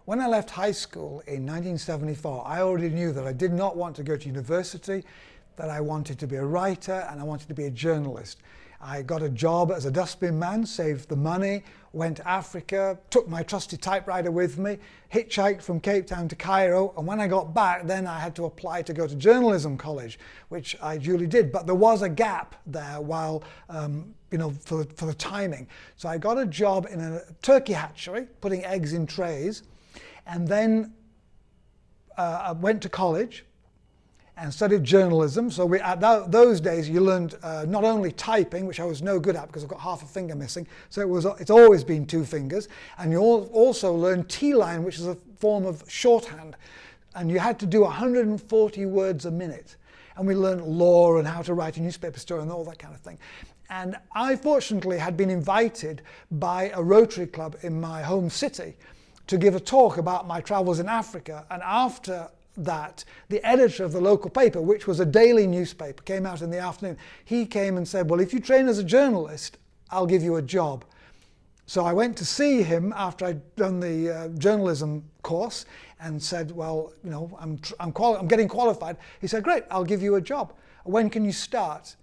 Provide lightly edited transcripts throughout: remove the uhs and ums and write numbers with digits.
When I left high school in 1974, I already knew that I did not want to go to university, that I wanted to be a writer and I wanted to be a journalist. I got a job as a dustbin man, saved the money, went to Africa, took my trusty typewriter with me, hitchhiked from Cape Town to Cairo, and when I got back then I had to apply to go to journalism college, which I duly did, but there was a gap there while, for the timing. So I got a job in a turkey hatchery, putting eggs in trays, and then I went to college and studied journalism. So at those days you learned not only typing, which I was no good at because I've got half a finger missing, so it's always been 2 fingers, and you also learned T-line, which is a form of shorthand, and you had to do 140 words a minute. And we learned law and how to write a newspaper story and all that kind of thing. And I fortunately had been invited by a Rotary Club in my home city to give a talk about my travels in Africa, and after that, the editor of the local paper, which was a daily newspaper, came out in the afternoon. He came and said, well, if you train as a journalist, I'll give you a job. So I went to see him after I'd done the journalism course and said, well, I'm getting qualified. He said, great, I'll give you a job. When can you start?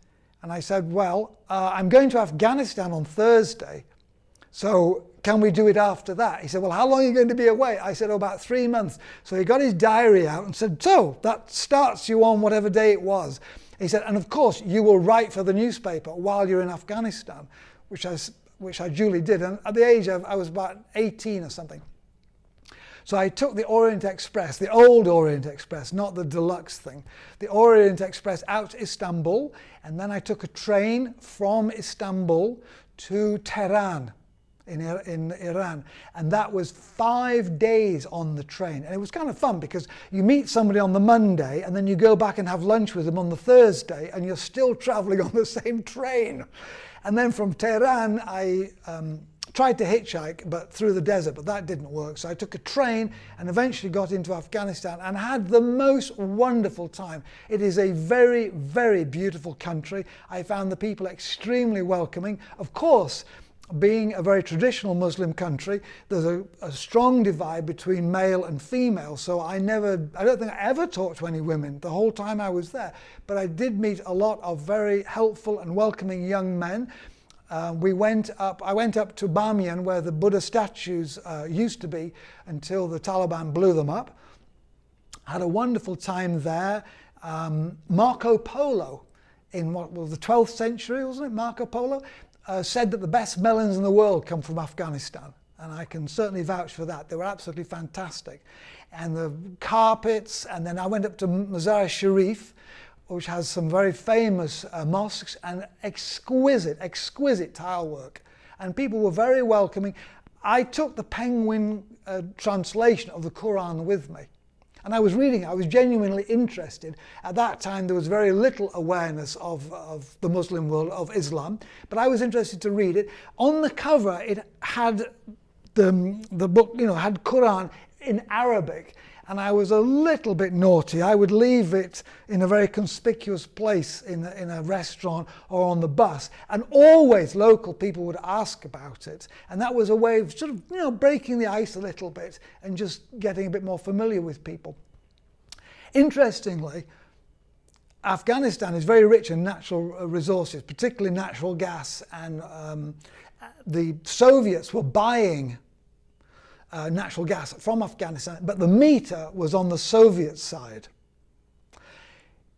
And I said, well, I'm going to Afghanistan on Thursday. So can we do it after that? He said, well, how long are you going to be away? I said, about 3 months. So he got his diary out and said, so that starts you on whatever day it was. He said, and of course you will write for the newspaper while you're in Afghanistan, which I duly did. And at the age of, I was about 18 or something. So I took the Orient Express, the old Orient Express, not the deluxe thing, the Orient Express out to Istanbul, and then I took a train from Istanbul to Tehran in Iran, and that was 5 days on the train. And it was kind of fun because you meet somebody on the Monday and then you go back and have lunch with them on the Thursday and you're still traveling on the same train. And then from Tehran I tried to hitchhike but through the desert, but that didn't work. So I took a train and eventually got into Afghanistan and had the most wonderful time. It is a very, very beautiful country. I found the people extremely welcoming. Of course, being a very traditional Muslim country, there's a strong divide between male and female. So I don't think I ever talked to any women the whole time I was there. But I did meet a lot of very helpful and welcoming young men. I went up to Bamiyan, where the Buddha statues used to be until the Taliban blew them up. Had a wonderful time there. Marco Polo, in what was the 12th century, wasn't it? Marco Polo said that the best melons in the world come from Afghanistan, and I can certainly vouch for that. They were absolutely fantastic. And the carpets, and then I went up to Mazar-e which has some very famous mosques and exquisite tile work. And people were very welcoming. I took the Penguin translation of the Quran with me. And I was reading, I was genuinely interested. At that time there was very little awareness of the Muslim world, of Islam, but I was interested to read it. On the cover it had the book, had Quran in Arabic, and I was a little bit naughty. I would leave it in a very conspicuous place in a restaurant or on the bus, and always local people would ask about it. And that was a way of sort of, breaking the ice a little bit and just getting a bit more familiar with people. Interestingly, Afghanistan is very rich in natural resources, particularly natural gas, and the Soviets were buying natural gas from Afghanistan, but the meter was on the Soviet side.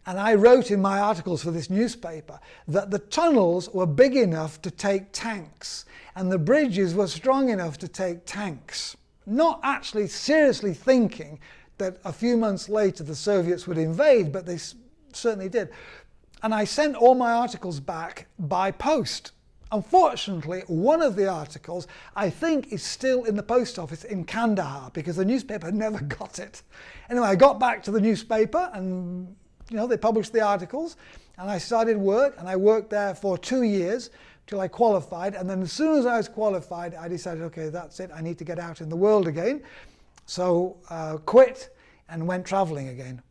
And I wrote in my articles for this newspaper that the tunnels were big enough to take tanks and the bridges were strong enough to take tanks, not actually seriously thinking that a few months later the Soviets would invade, but they certainly did. And I sent all my articles back by post. Unfortunately, one of the articles, I think, is still in the post office in Kandahar because the newspaper never got it. Anyway, I got back to the newspaper and, they published the articles, and I started work, and I worked there for 2 years till I qualified. And then as soon as I was qualified, I decided, okay, that's it, I need to get out in the world again. So quit and went traveling again.